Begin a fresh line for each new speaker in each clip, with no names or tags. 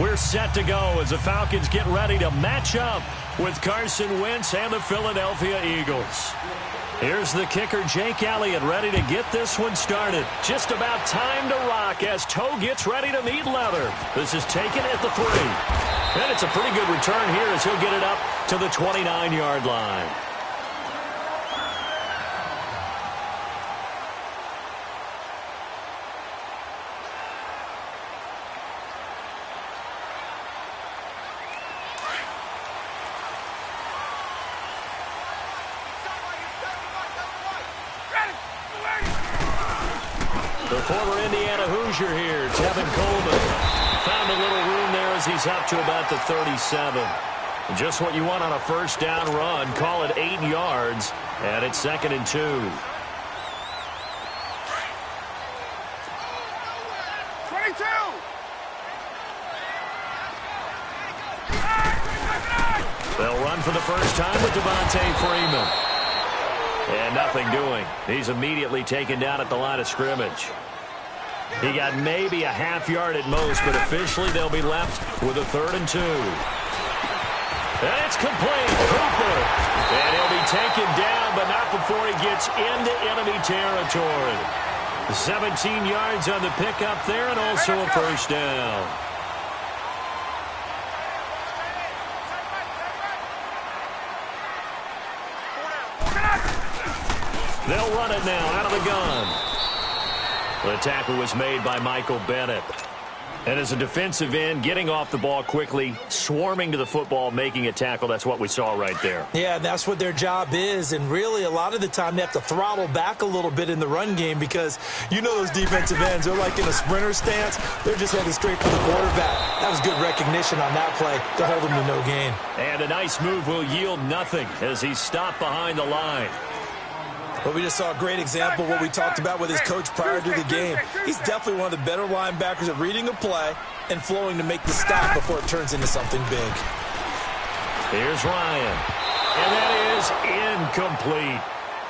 We're set to go as the Falcons get ready to match up with Carson Wentz and the Philadelphia Eagles. Here's the kicker, Jake Elliott, ready to get this one started. Just about time to rock as Toe gets ready to meet leather. This is taken at the 3. And it's a pretty good return here as he'll get it up to the 29-yard line. The former Indiana Hoosier here, Tevin Coleman. Found a little room there as he's up to about the 37. Just what you want on a first down run. Call it 8 yards, and it's 2nd and 2. They'll run for the first time with Devontae Freeman. And nothing doing. He's immediately taken down at the line of scrimmage. He got maybe a half yard at most, but officially they'll be left with a 3rd and 2. And it's complete. Cooper. And he'll be taken down, but not before he gets into enemy territory. 17 yards on the pickup there, and also a first down. They'll run it now out of the gun. The tackle was made by Michael Bennett. And as a defensive end, getting off the ball quickly, swarming to the football, making a tackle, that's what we saw right there.
Yeah, that's what their job is. And really, a lot of the time, they have to throttle back a little bit in the run game because you know those defensive ends, they're like in a sprinter stance. They're just headed straight for the quarterback. That was good recognition on that play to hold him to no gain.
And a nice move will yield nothing as he's stopped behind the line.
But we just saw a great example of what we talked about with his coach prior to the game. He's definitely one of the better linebackers at reading a play and flowing to make the stop before it turns into something big.
Here's Ryan. And that is incomplete.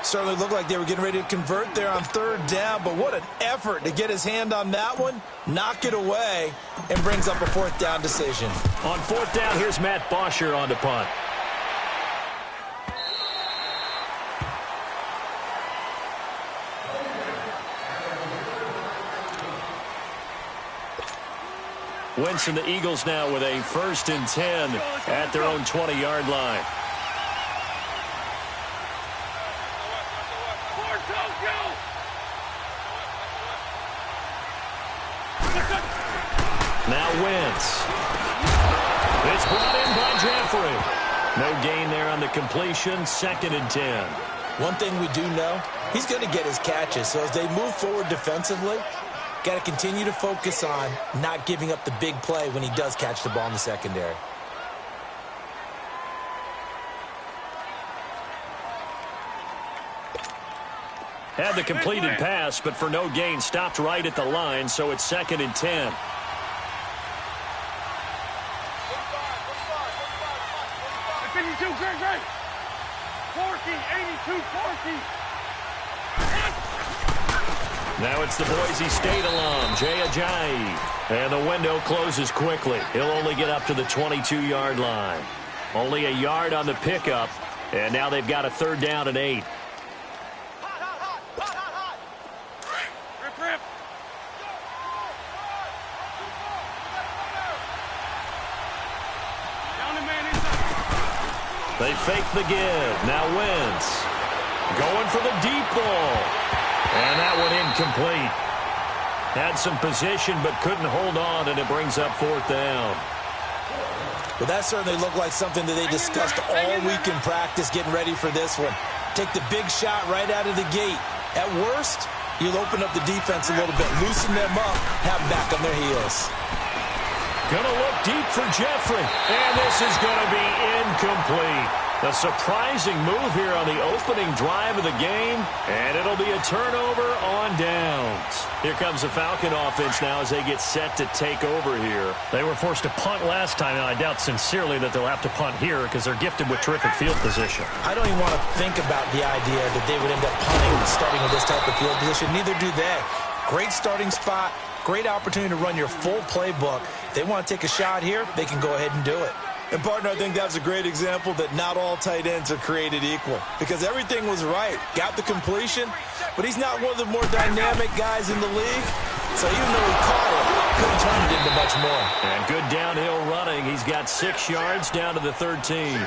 Certainly looked like they were getting ready to convert there on 3rd down, but what an effort to get his hand on that one, knock it away, and brings up a 4th down decision.
On 4th down, here's Matt Bosher on the punt. Wentz and the Eagles now with a 1st and 10 at their own 20-yard line. Now Wentz. It's brought in by Jeffrey. No gain there on the completion. 2nd and 10.
One thing we do know, he's going to get his catches. So as they move forward defensively, got to continue to focus on not giving up the big play when he does catch the ball in the secondary.
Had the completed pass, but for no gain, stopped right at the line, so it's 2nd and 10.
Great. 82, 40.
Now it's the Boise State alum, Jay Ajayi. And the window closes quickly. He'll only get up to the 22-yard line. Only a yard on the pickup, and now they've got a 3rd down and 8.
Rip. Down the man inside.
They fake the give. Now Wentz. Going for the deep ball. And that one incomplete. Had some position but couldn't hold on, and it brings up 4th down.
Well, that certainly looked like something that they discussed all week in practice getting ready for this one. Take the big shot right out of the gate. At worst, you'll open up the defense a little bit, loosen them up, have them back on their heels.
Gonna look deep for Jeffrey, and this is gonna be incomplete. A surprising move here on the opening drive of the game, and it'll be a turnover on downs. Here comes the Falcon offense now as they get set to take over here. They were forced to punt last time, and I doubt sincerely that they'll have to punt here because they're gifted with terrific field position.
I don't even want to think about the idea that they would end up punting starting with this type of field position. Neither do they. Great starting spot, great opportunity to run your full playbook. If they want to take a shot here, they can go ahead and do it. And, partner, I think that's a great example that not all tight ends are created equal, because everything was right. Got the completion, but he's not one of the more dynamic guys in the league. So even though he caught it, couldn't turn it into much more.
And good downhill running. He's got 6 yards down to the 13.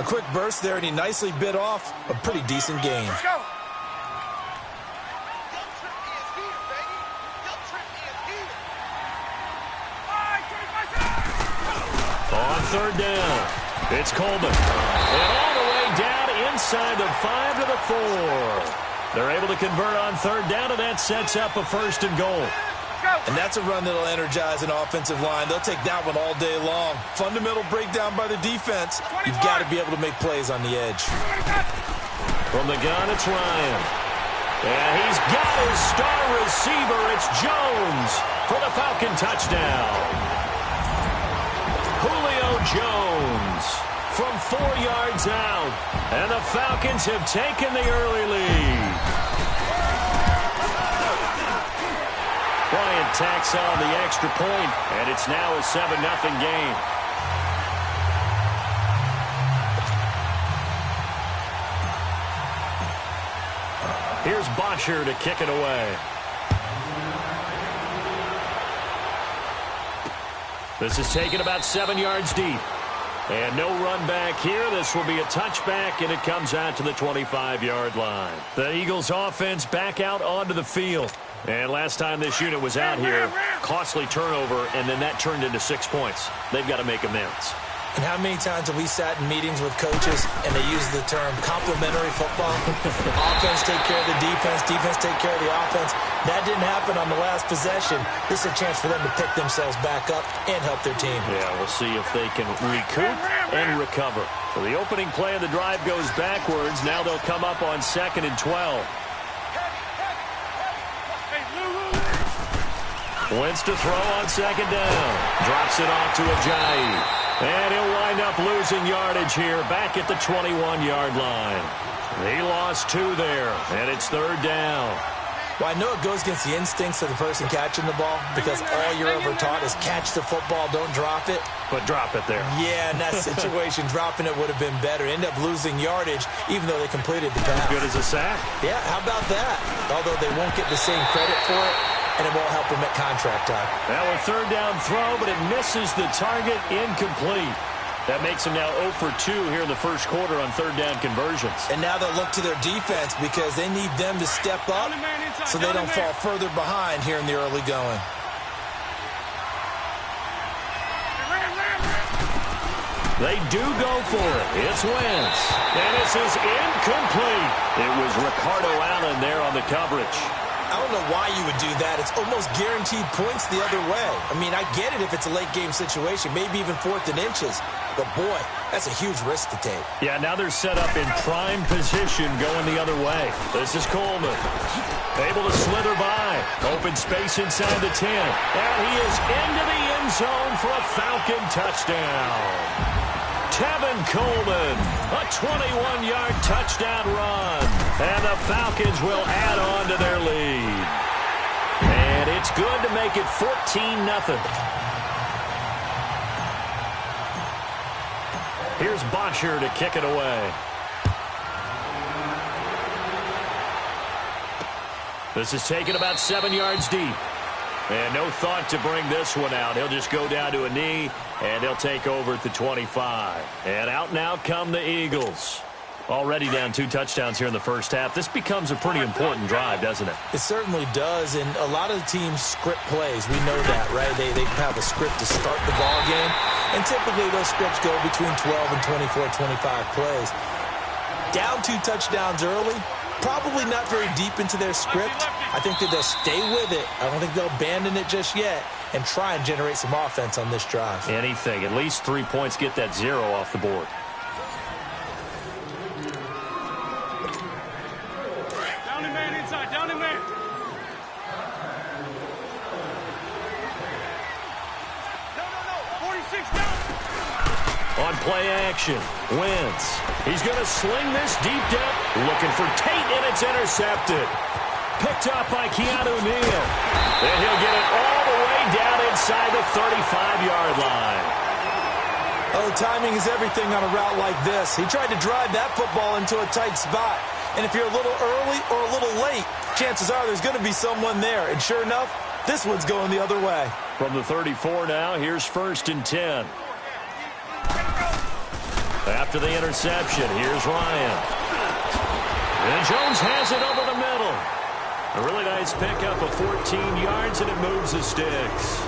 A quick burst there, and he nicely bit off a pretty decent gain.
Let's go.
On third down, it's Coleman. And all the way down inside the 5 to the 4. They're able to convert on third down, and that sets up a 1st and goal.
And that's a run that'll energize an offensive line. They'll take that one all day long. Fundamental breakdown by the defense. You've got to be able to make plays on the edge.
From the gun, it's Ryan. And he's got his star receiver. It's Jones for the Falcon touchdown. Julio Jones from 4 yards out. And the Falcons have taken the early lead. Bryant tacks on the extra point, and it's now a 7-0 game. Here's Bosher to kick it away. This is taken about 7 yards deep. And no run back here. This will be a touchback, and it comes out to the 25-yard line. The Eagles offense back out onto the field. And last time this unit was out here, costly turnover, and then that turned into 6 points. They've got to make amends.
And how many times have we sat in meetings with coaches and they use the term complementary football? Offense take care of the defense, defense take care of the offense. That didn't happen on the last possession. This is a chance for them to pick themselves back up and help their team.
Yeah, we'll see if they can recoup and recover. So the opening play of the drive goes backwards. Now they'll come up on 2nd and 12. Wentz to throw on 2nd down. Drops it off to Ajayi. And he'll wind up losing yardage here back at the 21-yard line. He lost 2 there, and it's 3rd down.
Well, I know it goes against the instincts of the person catching the ball because all you're ever taught is catch the football, don't drop it.
But drop it there.
Yeah, in that situation, dropping it would have been better. End up losing yardage even though they completed the pass.
As good as a sack.
Yeah, how about that? Although they won't get the same credit for it, and it won't help them at contract time.
Now a 3rd down throw, but it misses the target, incomplete. That makes them now 0 for 2 here in the first quarter on 3rd down conversions.
And now they'll look to their defense because they need them to step up so they don't fall further behind here in the early going.
They do go for it. It's Wentz. And this is incomplete. It was Ricardo Allen there on the coverage.
I don't know why you would do that. It's almost guaranteed points the other way. I mean, I get it if it's a late game situation, maybe even 4th and inches. But, boy, that's a huge risk to take.
Yeah, now they're set up in prime position going the other way. This is Coleman. Able to slither by. Open space inside the 10. And he is into the end zone for a Falcon touchdown. Tevin Coleman, a 21-yard touchdown run. And the Falcons will add on to their lead. And it's good to make it 14-0. Here's Bosher to kick it away. This is taken about 7 yards deep. And no thought to bring this one out. He'll just go down to a knee, and they'll take over at the 25. And out now come the Eagles. Already down 2 touchdowns here in the first half. This becomes a pretty important drive, doesn't it?
It certainly does, and a lot of the teams script plays. We know that, right? They have a script to start the ball game, and typically those scripts go between 12 and 24, 25 plays. Down 2 touchdowns early, probably not very deep into their script. I think that they'll stay with it. I don't think they'll abandon it just yet and try and generate some offense on this drive.
Anything. At least 3 points, get that 0 off the board.
Down and man inside. Down and man. No. 46 down.
On play action, Wentz. He's going to sling this deep down. Looking for Tate, and it's intercepted. picked up by Keanu Neal. And he'll get it all the way down inside the 35-yard line.
Oh, timing is everything on a route like this. He tried to drive that football into a tight spot. And if you're a little early or a little late, chances are there's going to be someone there. And sure enough, this one's going the other way.
From the 34 now, here's 1st and 10. After the interception, here's Ryan. And Jones has it over the middle. A really nice pickup of 14 yards, and it moves the sticks.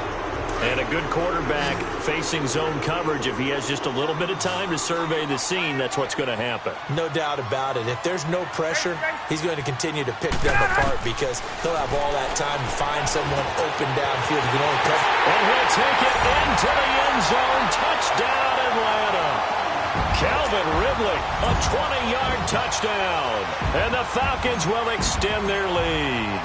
And a good quarterback facing zone coverage. If he has just a little bit of time to survey the scene, that's what's going to happen.
No doubt about it. If there's no pressure, he's going to continue to pick them apart because he'll have all that time to find someone open downfield. He can only cover.
And he'll take it into the end zone. Touchdown, Atlanta. Calvin Ridley, a 20-yard touchdown. And the Falcons will extend their lead.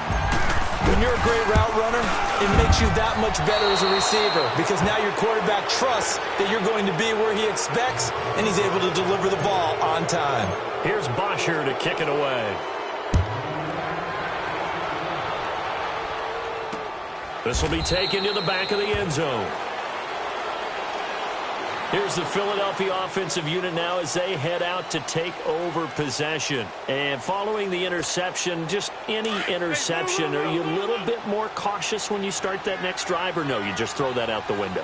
When you're a great route runner, it makes you that much better as a receiver because now your quarterback trusts that you're going to be where he expects, and he's able to deliver the ball on time.
Here's Bosher to kick it away. This will be taken to the back of the end zone. Here's the Philadelphia offensive unit now as they head out to take over possession. And following the interception, just any interception, are you a little bit more cautious when you start that next drive, or no, you just throw that out the window?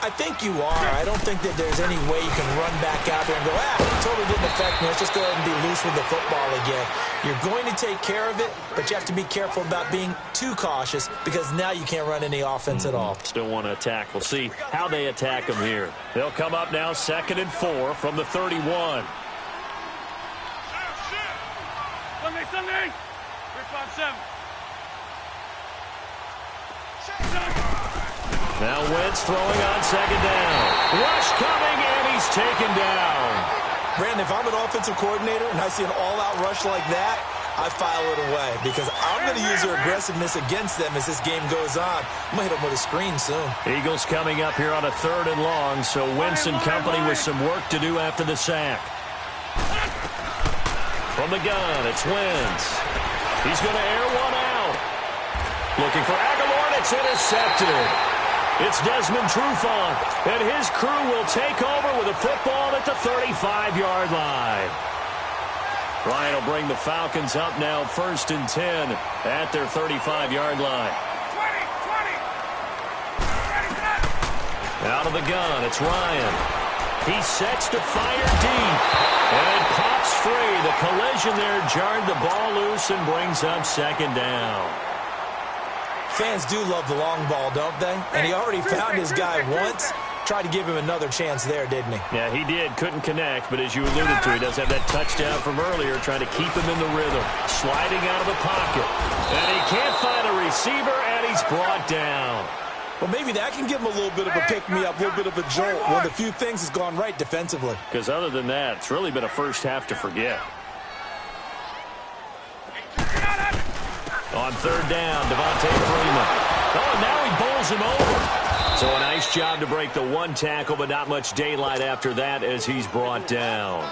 I think you are. I don't think that there's any way you can run back out there and go, it totally didn't affect me. Let's just go ahead and be loose with the football again. You're going to take care of it, but you have to be careful about being too cautious because now you can't run any offense at all.
Still want to attack. We'll see how they attack them here. They'll come up now 2nd and 4 from the 31.
Sunday. 357.
Now Wentz throwing on 2nd down. Rush coming, and he's taken down.
Brandon, if I'm an offensive coordinator and I see an all-out rush like that, I file it away because I'm going to use their aggressiveness against them as this game goes on. I'm going to hit them with a screen soon.
Eagles coming up here on a 3rd and long, so Wentz and company with some work to do after the sack. From the gun, it's Wentz. He's going to air one out. Looking for Aguilar, and it's intercepted. It's Desmond Trufant, and his crew will take over with a football at the 35-yard line. Ryan will bring the Falcons up now 1st and 10 at their 35-yard line. 20. Out of the gun, it's Ryan. He sets to fire deep and pops free. The collision there jarred the ball loose and brings up 2nd down.
Fans do love the long ball, don't they? And he already found his guy once. Tried to give him another chance there, didn't he?
Yeah, he did. Couldn't connect, but as you alluded to, he does have that touchdown from earlier, trying to keep him in the rhythm. Sliding out of the pocket. And he can't find a receiver, and he's brought down.
Well, maybe that can give him a little bit of a pick-me-up, a little bit of a jolt. One of the few things has gone right defensively.
Because other than that, it's really been a first half to forget. On 3rd down, Devontae Freeman. Oh, and now he bowls him over. So a nice job to break the one tackle, but not much daylight after that as he's brought down.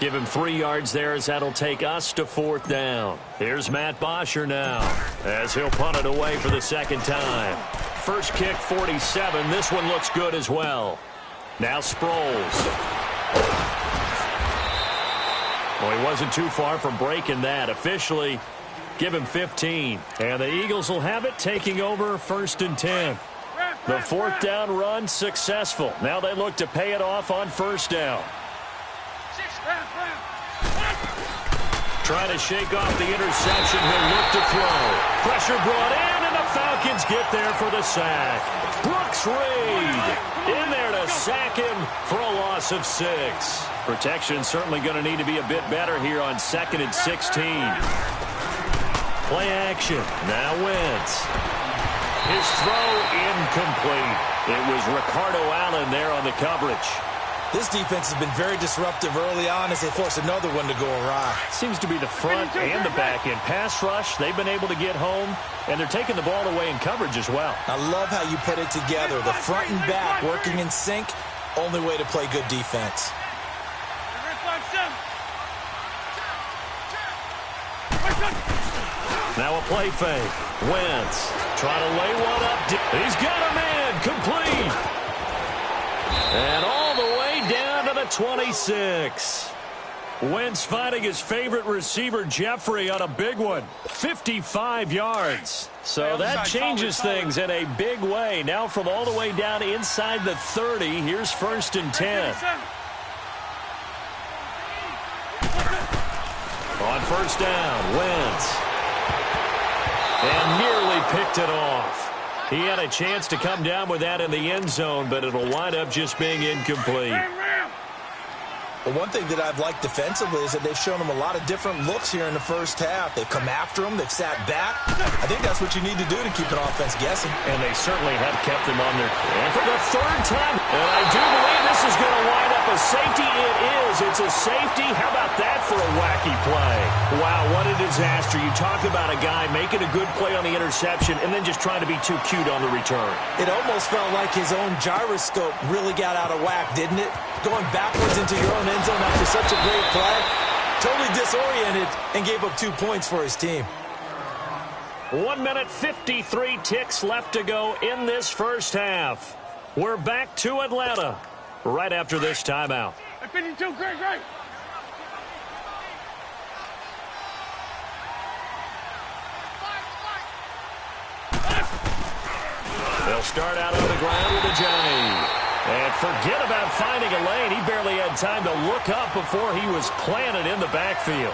Give him 3 yards there as that'll take us to 4th down. Here's Matt Bosher now as he'll punt it away for the 2nd time. First kick, 47. This one looks good as well. Now Sproles. Well, he wasn't too far from breaking that. Officially, give him 15. And the Eagles will have it, taking over 1st and 10. The 4th down run successful. Now they look to pay it off on 1st down. Trying to shake off the interception. He'll look to throw. Pressure brought in, and the Falcons get there for the sack. Brooks Reed in there to sack him for a loss of 6. Protection certainly going to need to be a bit better here on 2nd and 16. Play action. Now Wentz. His throw incomplete. It was Ricardo Allen there on the coverage.
This defense has been very disruptive early on as they force another one to go awry.
Seems to be the front and the back end. Pass rush, they've been able to get home, and they're taking the ball away in coverage as well.
I love how you put it together. The front and back working in sync, only way to play good defense.
Now a play fake. Wentz trying to lay one up. He's got a man. Complete. And all the way down to the 26. Wentz finding his favorite receiver, Jeffrey, on a big one. 55 yards. So that changes things in a big way. Now from all the way down inside the 30, here's 1st and 10. On 1st down, Wentz. And nearly picked it off. He had a chance to come down with that in the end zone, but it'll wind up just being incomplete.
Well, one thing that I've liked defensively is that they've shown him a lot of different looks here in the first half. They've come after him. They've sat back. I think that's what you need to do to keep an offense guessing.
And they certainly have kept them on their... And for the 3rd time, and I do believe this is going to wind up a safety. It is. It's a safety. How about that for a wacky play? Wow, what a disaster. You talk about a guy making a good play on the interception and then just trying to be too cute on the return.
It almost felt like his own gyroscope really got out of whack, didn't it? Going backwards into your own end zone after such a great play. Totally disoriented and gave up 2 points for his team.
1 minute, 53 ticks left to go in this first half. We're back to Atlanta right after this timeout.
52, great.
They'll start out on the ground with a Johnny. And forget about finding a lane. He barely had time to look up before he was planted in the backfield.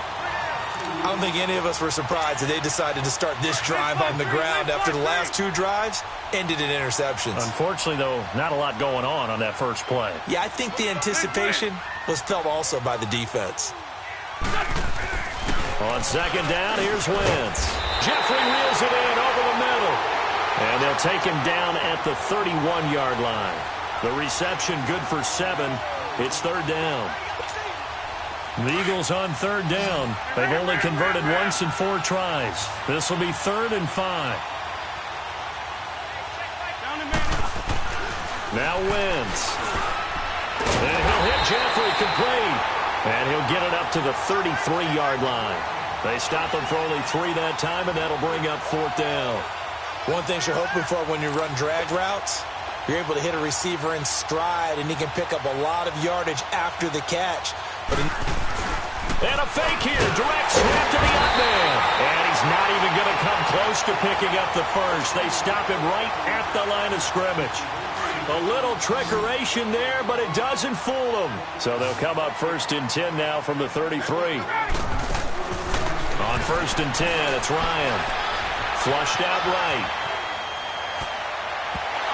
I don't think any of us were surprised that they decided to start this drive on the ground after the last 2 drives ended in interceptions.
Unfortunately, though, not a lot going on that first play.
Yeah, I think the anticipation was felt also by the defense.
On 2nd down, here's Wentz. Jeffrey reels it in over the middle. And they'll take him down at the 31-yard line. The reception good for 7. It's 3rd down. The Eagles on 3rd down. They've only converted once in 4 tries. This will be 3rd and 5. Now Wentz. And he'll hit Jeffrey complete. And he'll get it up to the 33-yard line. They stop him for only 3 that time, and that'll bring up 4th down.
One thing you're hoping for when you run drag routes, you're able to hit a receiver in stride, and he can pick up a lot of yardage after the catch.
And a fake here. Direct snap to the up man. And he's not even going to come close to picking up the first. They stop him right at the line of scrimmage. A little trickeration there, but it doesn't fool them. So they'll come up 1st and 10 now from the 33. On 1st and 10, it's Ryan. Flushed out right.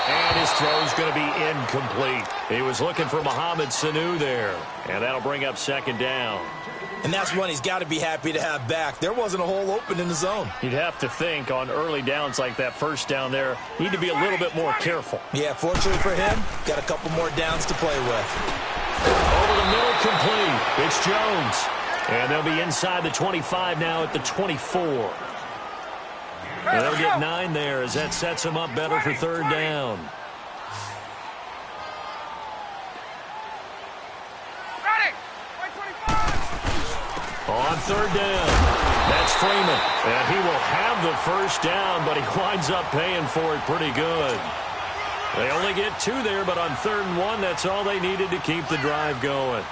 And his throw's going to be incomplete. He was looking for Mohamed Sanu there. And that'll bring up 2nd down.
And that's one he's got to be happy to have back. There wasn't a hole open in the zone.
You'd have to think on early downs like that 1st down there, need to be a little bit more careful.
Yeah, fortunately for him, got a couple more downs to play with.
Over the middle, complete. It's Jones. And they'll be inside the 25 now at the 24. And they'll get 9 there as that sets them up better for 3rd down. On 3rd down, that's Freeman. And he will have the 1st down, but he winds up paying for it pretty good. They only get 2 there, but on 3rd and 1, that's all they needed to keep the drive going.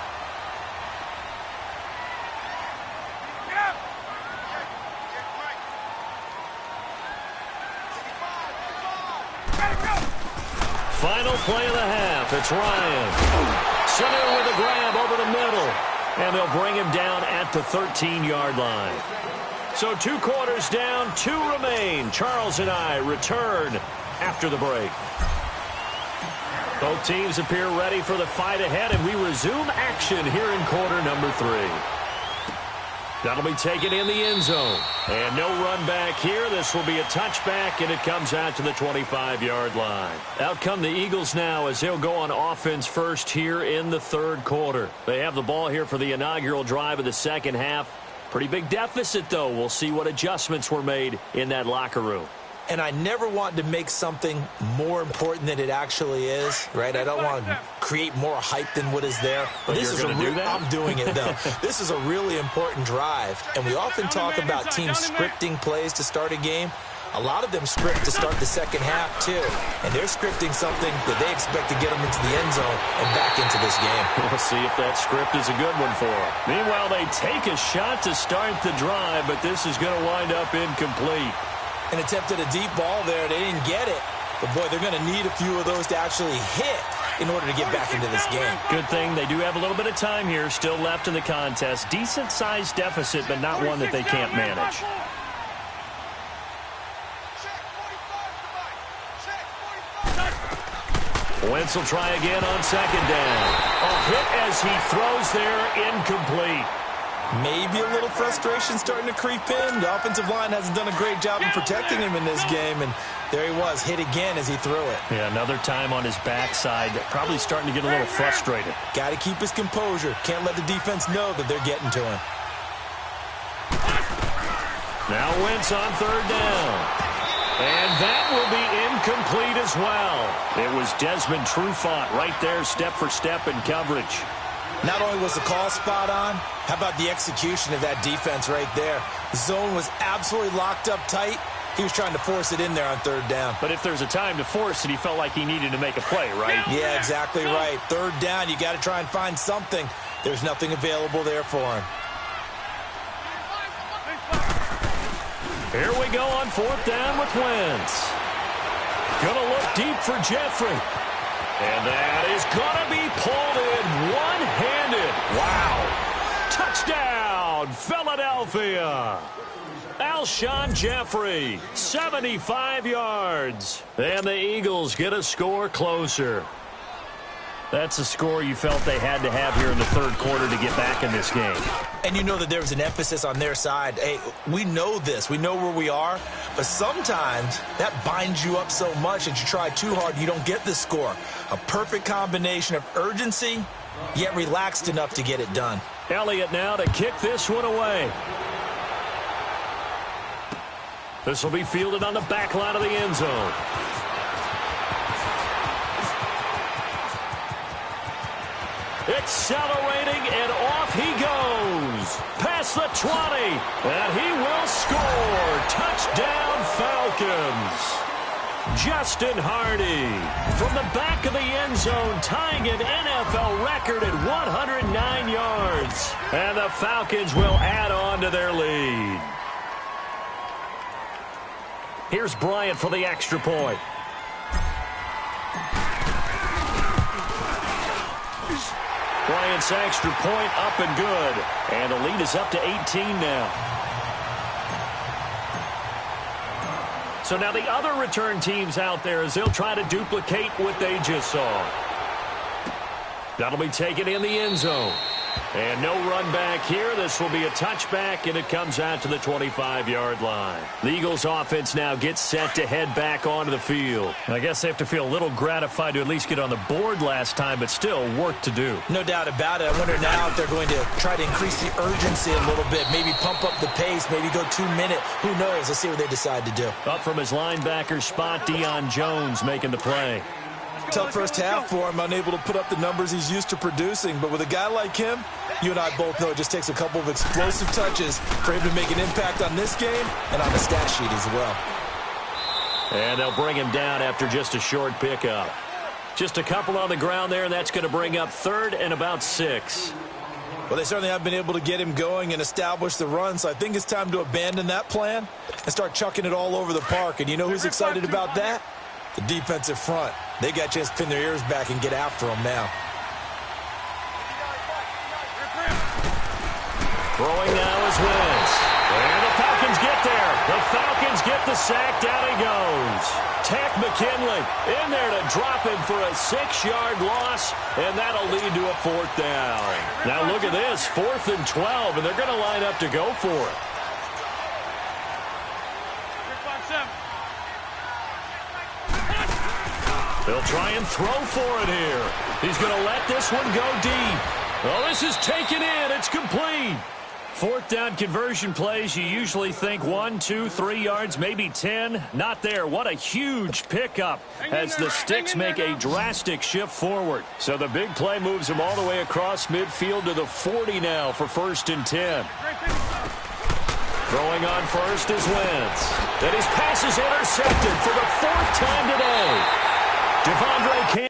Final play of the half. It's Ryan. Sanu with a grab over the middle. And they'll bring him down at the 13-yard line. So 2 quarters down, 2 remain. Charles and I return after the break. Both teams appear ready for the fight ahead, and we resume action here in quarter number 3. That'll be taken in the end zone. And no run back here. This will be a touchback, and it comes out to the 25-yard line. Out come the Eagles now as they'll go on offense first here in the 3rd quarter. They have the ball here for the inaugural drive of the 2nd half. Pretty big deficit, though. We'll see what adjustments were made in that locker room.
and I never want to make something more important than it actually is, right? I don't want to create more hype than what is there. But this is I'm doing it, though. This is a really important drive, and we often talk about teams scripting plays to start a game. A lot of them script to start the second half, too. And they're scripting something that they expect to get them into the end zone and back into this game.
We'll see if that script is a good one for them. Meanwhile, they take a shot to start the drive, but this is going to wind up incomplete.
An attempt at a deep ball there. They didn't get it. But, boy, they're going to need a few of those to actually hit in order to get back into this game.
Good thing they do have a little bit of time here still left in the contest. Decent-sized deficit, but not one that they can't manage. Wentz will try again on second down. A hit as he throws there, incomplete.
Maybe a little frustration starting to creep in. The offensive line hasn't done a great job of protecting him in this game, and there he was, hit again as he threw it.
Yeah, another time on his backside, probably starting to get a little frustrated.
Got to keep his composure. Can't let the defense know that they're getting to him.
Now Wentz on third down. And that will be incomplete as well. It was Desmond Trufant right there, step for step in coverage.
Not only was the call spot on, how about the execution of that defense right there? The zone was absolutely locked up tight. He was trying to force it in there on third down.
But if there's a time to force it, he felt like he needed to make a play, right?
Yeah, exactly right. Third down, you got to try and find something. There's nothing available there for him.
Here we go on fourth down with Wentz. Gonna look deep for Jeffrey. And that is gonna be pulled in one-handed. Wow. Touchdown, Philadelphia. Alshon Jeffrey, 75 yards. And the Eagles get a score closer. That's a score you felt they had to have here in the third quarter to get back in this game.
And you know that there was an emphasis on their side. Hey, we know this. We know where we are. But sometimes that binds you up so much that you try too hard, you don't get the score. A perfect combination of urgency, yet relaxed enough to get it done.
Elliott now to kick this one away. This will be fielded on the back line of the end zone. Accelerating, and off he goes. Past the 20, and he will score. Touchdown, Falcons. Justin Hardy from the back of the end zone, tying an NFL record at 109 yards. And the Falcons will add on to their lead. Here's Bryant for the extra point. Bryant's extra point up and good. And the lead is up to 18 now. So now the other return teams out there as they'll try to duplicate what they just saw. That'll be taken in the end zone. And no run back here. This will be a touchback, and it comes out to the 25-yard line. The Eagles offense now gets set to head back onto the field. I guess they have to feel a little gratified to at least get on the board last time, but still work to do.
No doubt about it. I wonder now if they're going to try to increase the urgency a little bit, maybe pump up the pace, maybe go 2 minute. Who knows? Let's see what they decide to do.
Up from his linebacker spot, Deion Jones making the play.
Tough first half for him, unable to put up the numbers he's used to producing. But with a guy like him, you and I both know it just takes a couple of explosive touches for him to make an impact on this game and on the stat sheet as well.
And they'll bring him down after just a short pickup. Just a couple on the ground there, and that's going to bring up third and about 6.
Well, they certainly have been able to get him going and establish the run, so I think it's time to abandon that plan and start chucking it all over the park. And you know who's excited about that? The defensive front. They got a chance to pin their ears back and get after him now.
Throwing now is Wentz. And the Falcons get there. The Falcons get the sack. Down he goes. Tech McKinley in there to drop him for a 6-yard loss, and that'll lead to a 4th down. Now look at this, 4th and 12, and they're going to line up to go for it. They'll try and throw for it here. He's going to let this one go deep. Oh, this is taken in. It's complete. Fourth down conversion plays, you usually think 1, 2, 3 yards, maybe 10. Not there. What a huge pickup as the sticks make a drastic shift forward. So the big play moves them all the way across midfield to the 40 now for 1st and 10. Throwing on first is Wentz. And his pass is intercepted for the 4th time today. Devondre Campbell.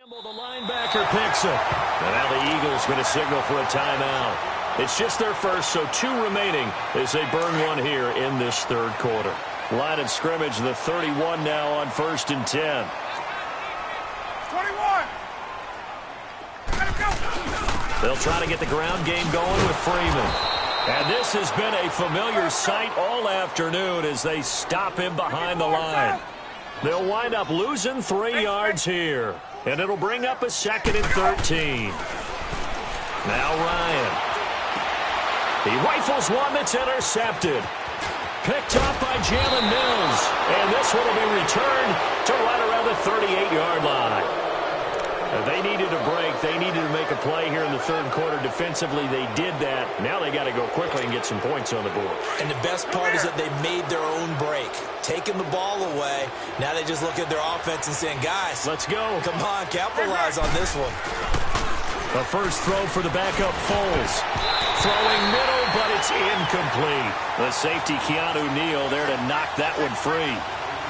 The linebacker picks it. And now the Eagles going to signal for a timeout. It's just their first, so 2 remaining as they burn one here in this 3rd quarter. Line of scrimmage, the 31 now on 1st and 10.
21. Let him go.
They'll try to get the ground game going with Freeman. And this has been a familiar sight all afternoon as they stop him behind the line. They'll wind up losing 3 yards here. And it'll bring up a 2nd and 13. Now Ryan. He rifles one that's intercepted. Picked up by Jalen Mills. And this one will be returned to right around the 38-yard line. They needed a break. They needed to make a play here in the 3rd quarter. Defensively, they did that. Now they got to go quickly and get some points on the board.
And the best part is that they made their own break. Taking the ball away. Now they just look at their offense and saying, guys,
let's go.
Come on, capitalize on this one.
The first throw for the backup Foles. Throwing middle, but it's incomplete. The safety, Keanu Neal, there to knock that one free.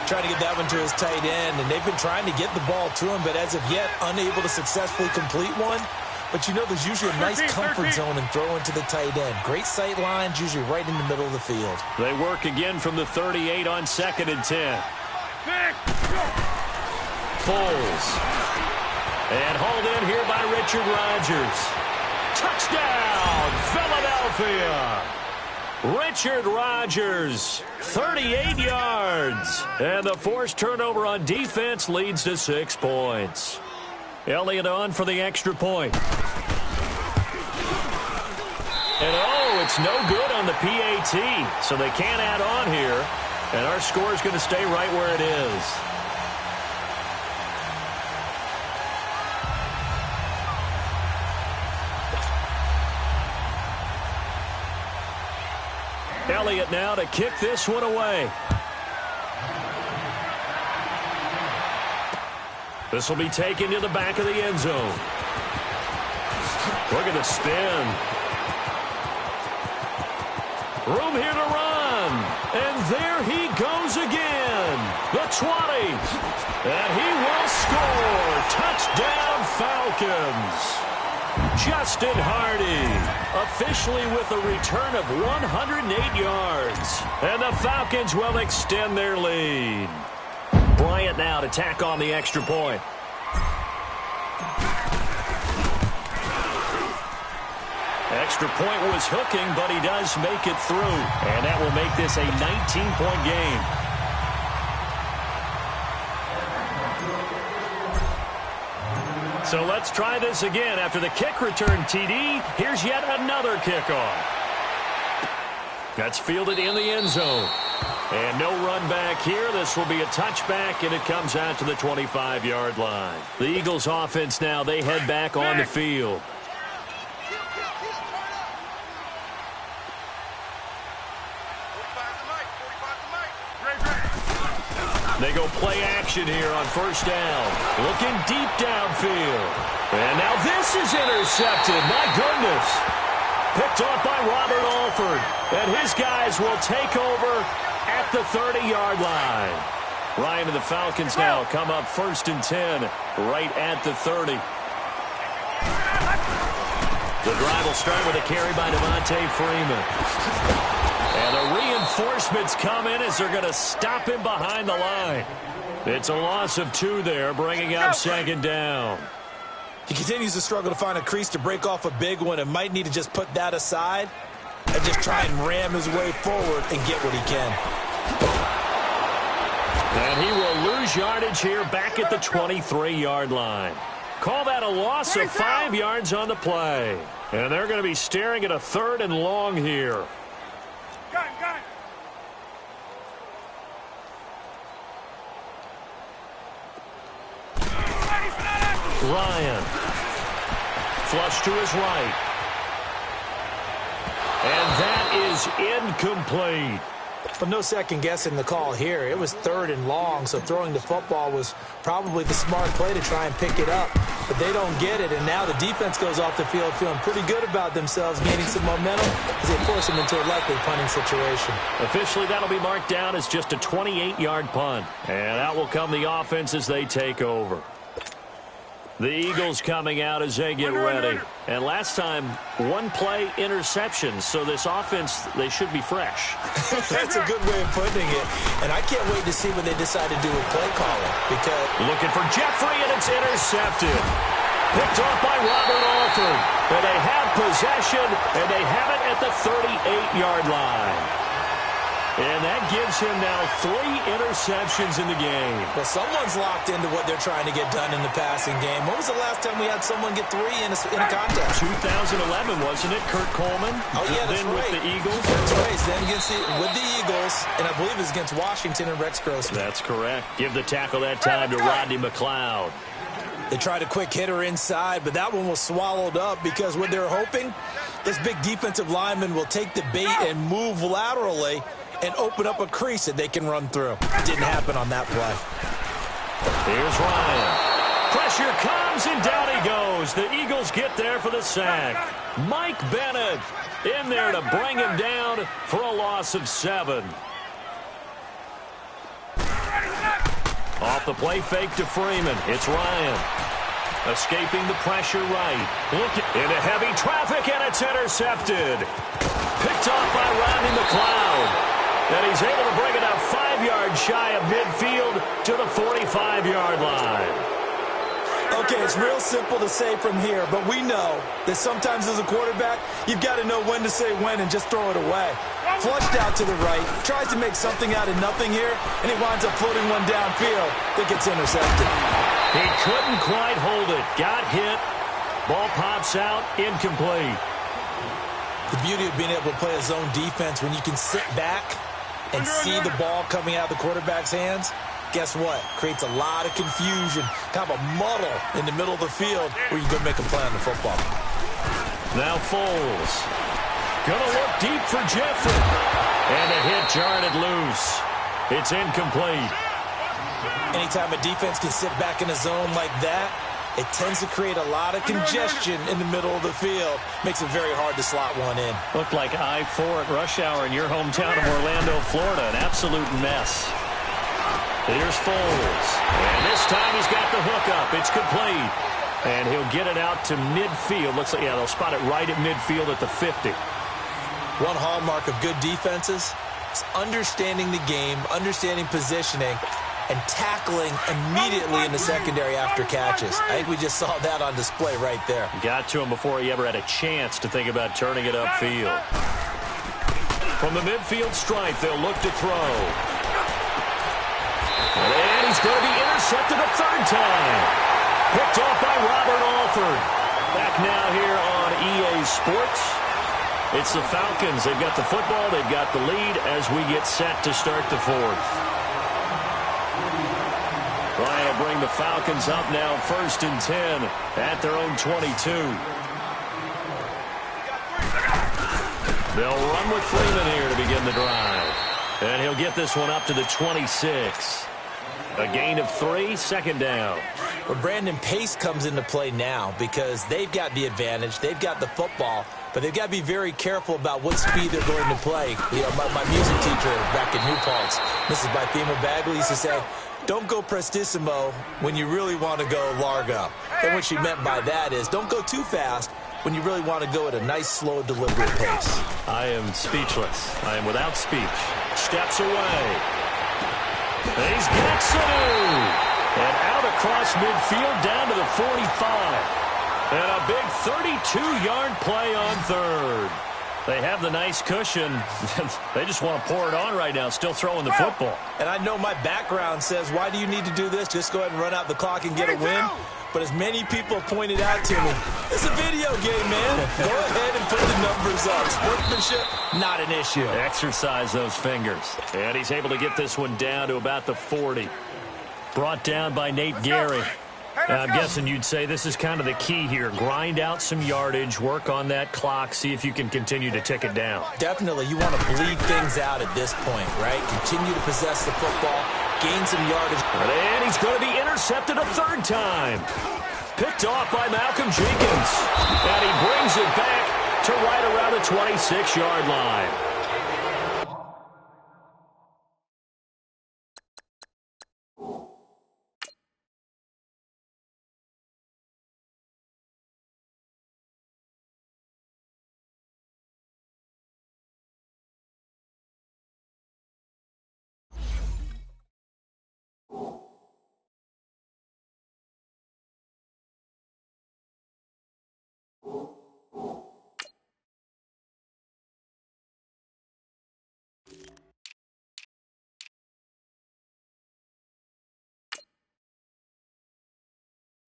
Trying to get that one to his tight end, and they've been trying to get the ball to him, but as of yet, unable to successfully complete one. But you know there's usually a nice comfort zone in throwing to the tight end. Great sight lines, usually right in the middle of the field.
They work again from the 38 on 2nd and 10. Foles. And hauled in here by Richard Rodgers. Touchdown, Philadelphia! Richard Rodgers, 38 yards. And the forced turnover on defense leads to 6 points. Elliott on for the extra point. And oh, it's no good on the PAT. So they can't add on here. And our score is going to stay right where it is. Elliott now to kick this one away. This will be taken to the back of the end zone. Look at the spin. Room here to run. And there he goes again. The 20. And he will score. Touchdown, Falcons. Justin Hardy, officially with a return of 108 yards. And the Falcons will extend their lead. Bryant now to tack on the extra point. Extra point was hooking, but he does make it through. And that will make this a 19-point game. So let's try this again. After the kick return TD, here's yet another kickoff. That's fielded in the end zone. And no run back here. This will be a touchback, and it comes out to the 25-yard line. The Eagles offense now, they head back on the field. They go play action here on first down. Looking deep downfield. And now this is intercepted. My goodness. Picked off by Robert Alford. And his guys will take over at the 30-yard line. Ryan and the Falcons now come up 1st and 10 right at the 30. The drive will start with a carry by Devontae Freeman. And the reinforcements come in as they're going to stop him behind the line. It's a loss of 2 there, bringing up second down.
He continues to struggle to find a crease to break off a big one and might need to just put that aside and just try and ram his way forward and get what he can.
And he will lose yardage here back at the 23-yard line. Call that a loss of 5 yards on the play. And they're going to be staring at a 3rd and long here.
Gun.
Ryan. Flush to his right. And that is incomplete.
But no second guessing the call here. It was 3rd and long, so throwing the football was probably the smart play to try and pick it up. But they don't get it, and now the defense goes off the field feeling pretty good about themselves, gaining some momentum as they force them into a likely punting situation.
Officially, that'll be marked down as just a 28-yard punt. And out will come the offense as they take over. The Eagles coming out as they get ready. And last time, 1-play interception. So this offense, they should be fresh.
That's a good way of putting it. And I can't wait to see what they decide to do with play calling. Because
looking for Jeffrey, and it's intercepted. Picked off by Robert Alford. And they have possession, and they have it at the 38-yard line. And that gives him now 3 interceptions in the game.
Well, someone's locked into what they're trying to get done in the passing game. When was the last time we had someone get 3 in a contest?
2011, wasn't it, Kurt Coleman?
Oh, yeah, that's
then
right.
With the Eagles.
That's right. Then with the Eagles, and I believe it was against Washington and Rex Grossman.
That's correct. Give the tackle that time to Rodney McLeod.
They tried a quick hitter inside, but that one was swallowed up because what they're hoping, this big defensive lineman will take the bait and move laterally and open up a crease that they can run through. Didn't happen on that play.
Here's Ryan. Pressure comes, and down he goes. The Eagles get there for the sack. Mike Bennett in there to bring him down for a loss of 7. Off the play fake to Freeman. It's Ryan. Escaping the pressure right. Look into heavy traffic, and it's intercepted. Picked off by Rodney McLeod. And he's able to bring it up 5 yards shy of midfield to the 45-yard line.
Okay, it's real simple to say from here, but we know that sometimes as a quarterback, you've got to know when to say when and just throw it away. Flushed out to the right, tries to make something out of nothing here, and he winds up floating one downfield that gets intercepted.
He couldn't quite hold it. Got hit. Ball pops out, incomplete.
The beauty of being able to play a zone defense when you can sit back and see the ball coming out of the quarterback's hands, guess what? Creates a lot of confusion, kind of a muddle in the middle of the field where you go make a play on the football.
Now Foles. Gonna look deep for Jeffrey. And a hit jarred it loose. It's incomplete.
Anytime a defense can sit back in a zone like that, it tends to create a lot of congestion in the middle of the field. Makes it very hard to slot one in.
Looked like I-4 at rush hour in your hometown of Orlando, Florida. An absolute mess. Here's Foles. And this time he's got the hook up. It's complete. And he'll get it out to midfield. Looks like, yeah, they'll spot it right at midfield at the 50.
One hallmark of good defenses is understanding the game, understanding positioning, and tackling immediately in the secondary after catches. I think we just saw that on display right there.
Got to him before he ever had a chance to think about turning it upfield. From the midfield stripe, they'll look to throw. And he's going to be intercepted a 3rd time. Picked off by Robert Alford. Back now here on EA Sports. It's the Falcons. They've got the football. They've got the lead as we get set to start the 4th. Ryan will bring the Falcons up now 1st and 10 at their own 22. They'll run with Freeman here to begin the drive. And he'll get this one up to the 26. A gain of 3, 2nd down.
Well, Brandon, pace comes into play now because they've got the advantage. They've got the football, but they've got to be very careful about what speed they're going to play. You know, my music teacher back in New Paltz, Mrs. Bythema Bagley, used to say, don't go prestissimo when you really want to go largo. And what she meant by that is don't go too fast, when you really want to go at a nice, slow, deliberate pace.
I am speechless. I am without speech. Steps away. He's got Sanu. And out across midfield down to the 45. And a big 32-yard play on third. They have the nice cushion. They just want to pour it on right now, still throwing the football.
And I know my background says, why do you need to do this? Just go ahead and run out the clock and get a win. But as many people pointed out to me, it's a video game, man. Go ahead and put the numbers up. Sportsmanship, not an issue.
Exercise those fingers. And he's able to get this one down to about the 40. Brought down by Nate Gehry. Now, I'm guessing you'd say this is kind of the key here. Grind out some yardage, work on that clock, see if you can continue to tick it down.
Definitely. You want to bleed things out at this point, right? Continue to possess the football, gain some yardage.
And he's going to be intercepted a third time. Picked off by Malcolm Jenkins. And he brings it back to right around the 26-yard line.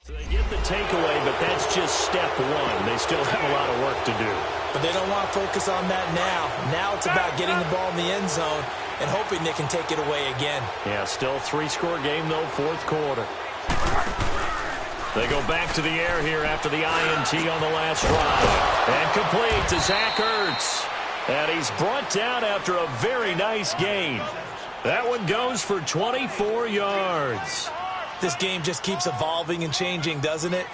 So they get the takeaway, but that's just step one. They still have a lot of work to do.
But they don't want to focus on that now. Now it's about getting the ball in the end zone and hoping they can take it away again.
Yeah, still three-score game, though, fourth quarter. They go back to the air here after the INT on the last drive. And complete to Zach Ertz. And he's brought down after a very nice gain. That one goes for 24 yards.
This game just keeps evolving and changing, doesn't it?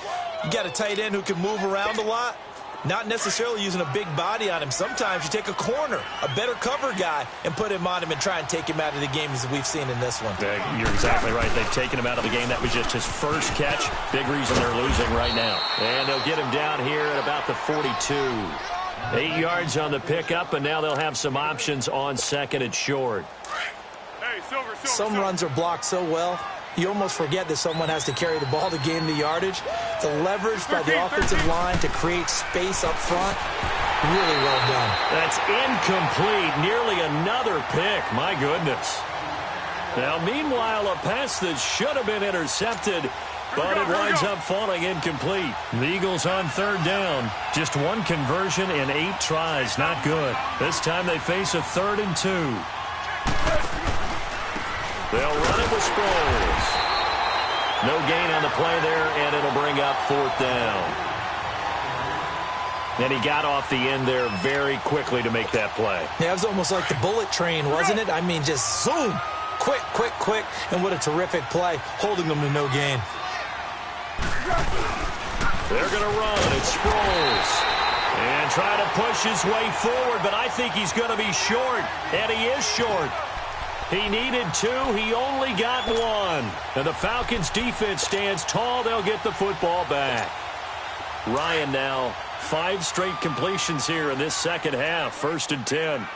You got a tight end who can move around a lot. Not necessarily using a big body on him. Sometimes you take a corner, a better cover guy, and put him on him and try and take him out of the game as we've seen in this one.
You're exactly right. They've taken him out of the game. That was just his first catch. Big reason they're losing right now. And they'll get him down here at about the 42. 8 yards on the pickup, and now they'll have some options on second and short.
Hey, Silver,
Some runs are blocked so well, you almost forget that someone has to carry the ball to gain the yardage. The leverage by the offensive line to create space up front, really well done.
That's incomplete. Nearly another pick. My goodness. Now, meanwhile, a pass that should have been intercepted, but it winds up falling incomplete. The Eagles on third down. Just one conversion in 8 tries. Not good. This time they face a 3rd and 2. They'll run it with Sproles. No gain on the play there, and it'll bring up 4th down. And he got off the end there very quickly to make that play.
Yeah, it was almost like the bullet train, wasn't it? I mean, just zoom. Quick, quick, quick. And what a terrific play, holding them to no gain.
They're going to run. It's Sproles. And try to push his way forward, but I think he's going to be short. And he is short. He needed 2. He only got 1. And the Falcons' defense stands tall. They'll get the football back. Ryan now, 5 straight completions here in this second half. 1st and 10.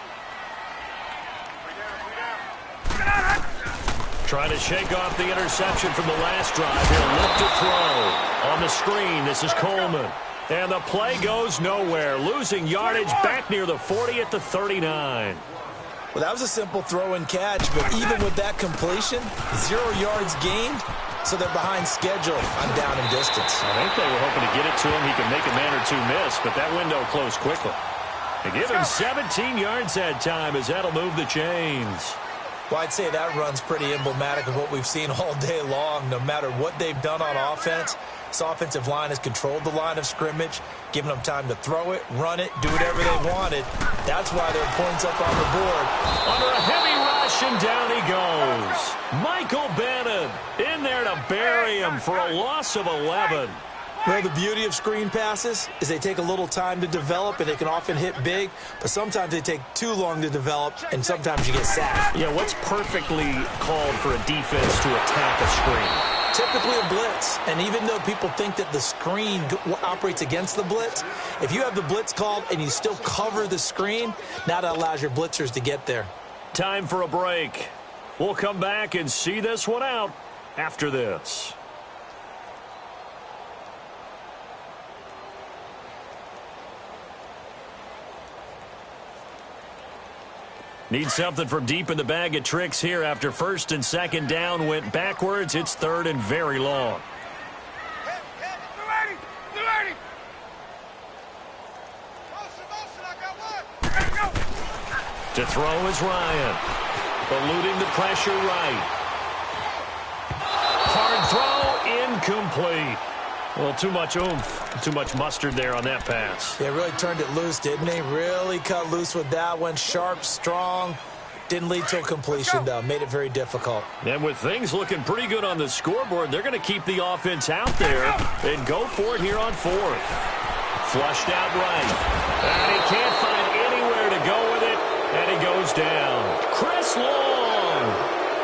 Trying to shake off the interception from the last drive. He'll look to throw. On the screen, this is Coleman. And the play goes nowhere. Losing yardage back near the 40 at the 39.
Well, that was a simple throw and catch, but even with that completion, 0 yards gained, so they're behind schedule on down and distance.
I think they were hoping to get it to him. He could make a man or 2 miss, but that window closed quickly. They give him 17 yards that time as that'll move the chains.
Well, I'd say that run's pretty emblematic of what we've seen all day long. No matter what they've done on offense, this offensive line has controlled the line of scrimmage, given them time to throw it, run it, do whatever they wanted. That's why there are points up on the board.
Under a heavy rush, and down he goes. Michael Bannon in there to bury him for a loss of 11.
Well, the beauty of screen passes is they take a little time to develop, and they can often hit big, but sometimes they take too long to develop, and sometimes you get sacked.
Yeah, what's perfectly called for a defense to attack a screen?
typically a blitz. And even though people think that the screen operates against the blitz, if you have the blitz called and you still cover the screen, now that allows your blitzers to get there.
Time for a break. We'll come back and see this one out after this. Need something from deep in the bag of tricks here after first and second down went backwards. It's third and very long. To throw is Ryan. Eluding the pressure right. Hard throw, incomplete. Well, too much oomph, too much mustard there on that pass.
They really turned it loose, didn't they? Really cut loose with that one. Sharp, strong. Didn't lead to a completion, though. Made it very difficult.
And with things looking pretty good on the scoreboard, they're going to keep the offense out there and go for it here on fourth. Flushed out right. And he can't find anywhere to go with it, and he goes down. Chris Long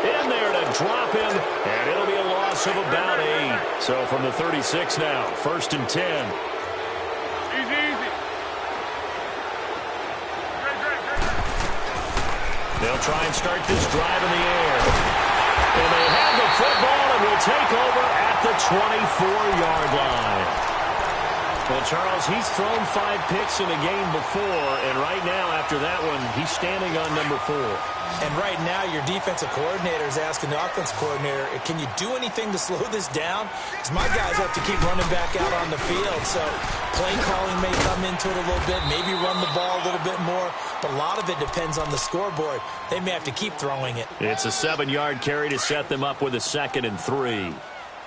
in there to drop him, and it'll be a loss of about 8. So from the 36 now, first and 10.
Easy.
They'll try and start this drive in the air. And they have the football and will take over at the 24-yard line. Well, Charles, he's thrown 5 picks in a game before, and right now, after that one, he's standing on number 4.
And right now, your defensive coordinator is asking the offensive coordinator, can you do anything to slow this down? Because my guys have to keep running back out on the field. So play calling may come into it a little bit, maybe run the ball a little bit more. But a lot of it depends on the scoreboard. They may have to keep throwing it.
It's a 7-yard carry to set them up with a 2nd and 3.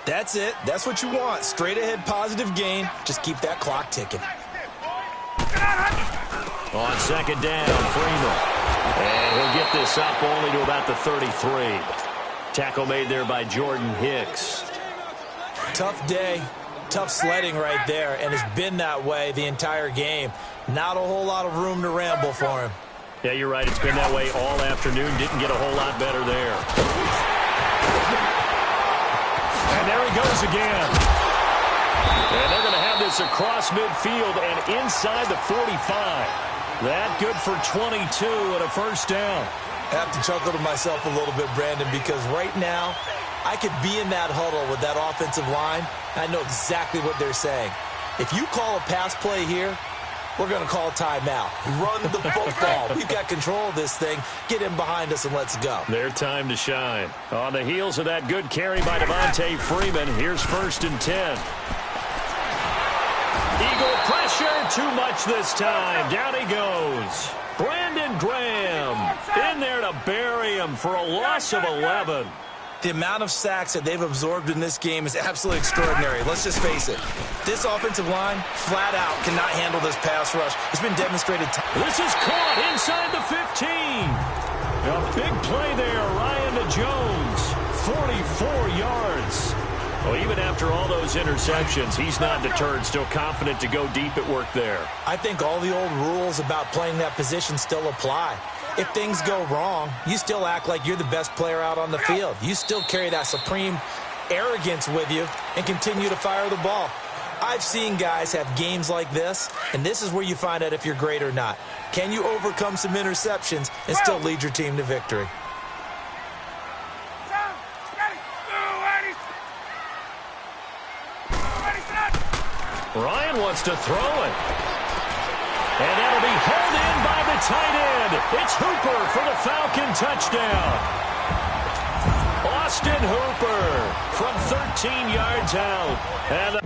That's it. That's what you want. Straight ahead positive gain. Just keep that clock ticking.
On 2nd down, Freeman. And he'll get this up only to about the 33. Tackle made there by Jordan Hicks.
Tough day. Tough sledding right there. And it's been that way the entire game. Not a whole lot of room to ramble for him.
Yeah, you're right. It's been that way all afternoon. Didn't get a whole lot better there. And there he goes again. And they're going to have this across midfield and inside the 45. That good for 22 and a first down.
I have to chuckle to myself a little bit, Brandon, because right now I could be in that huddle with that offensive line. I know exactly what they're saying. If you call a pass play here, we're going to call a timeout. Run the football. We've got control of this thing. Get in behind us and let's go.
Their time to shine. On the heels of that good carry by Devontae Freeman, here's first and 10. Eagle pressure, too much this time. Down he goes. Brandon Graham in there to bury him for a loss of 11.
The amount of sacks that they've absorbed in this game is absolutely extraordinary. Let's just face it. This offensive line, flat out, cannot handle this pass rush. It's been demonstrated.
This is caught inside the 15. A big play there, Ryan to Jones. 44 yards. Well, even after all those interceptions, he's not deterred, still confident to go deep at work there.
I think all the old rules about playing that position still apply. If things go wrong, you still act like you're the best player out on the field. You still carry that supreme arrogance with you and continue to fire the ball. I've seen guys have games like this, and this is where you find out if you're great or not. Can you overcome some interceptions and still lead your team to victory?
Ryan wants to throw it. And that'll be held in by the tight end. It's Hooper for the Falcon touchdown. Austin Hooper from 13 yards out. And